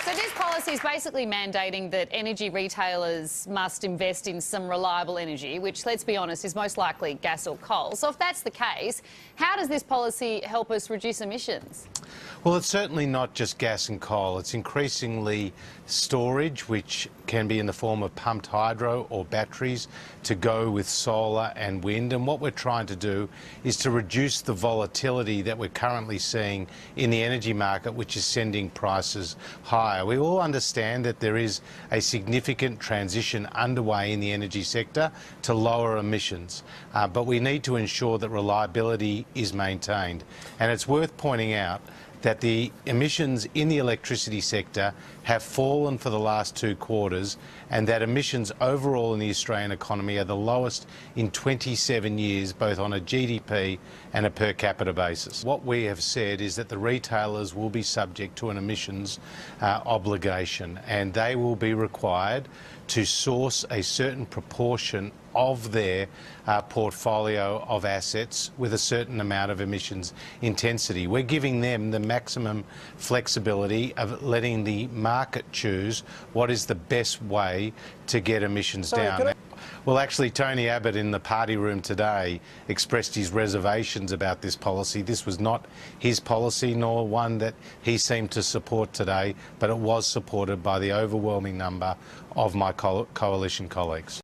So this policy is basically mandating that energy retailers must invest in some reliable energy, which, let's be honest, is most likely gas or coal. So if that's the case, how does this policy help us reduce emissions? Well, it's certainly not just gas and coal. It's increasingly storage, which can be in the form of pumped hydro or batteries, to go with solar and wind. And what we're trying to do is to reduce the volatility that we're currently seeing in the energy market, which is sending prices higher. We all understand that there is a significant transition underway in the energy sector to lower emissions, but we need to ensure that reliability is maintained. And it's worth pointing out that the emissions in the electricity sector have fallen for the last 2 quarters, and that emissions overall in the Australian economy are the lowest in 27 years, both on a GDP and a per capita basis. What we have said is that the retailers will be subject to an emissions obligation, and they will be required to source a certain proportion of their portfolio of assets with a certain amount of emissions intensity. We're giving them the maximum flexibility of letting the market choose what is the best way to get emissions down. Well, actually, Tony Abbott in the party room today expressed his reservations about this policy. This was not his policy, nor one that he seemed to support today, but it was supported by the overwhelming number of my coalition colleagues.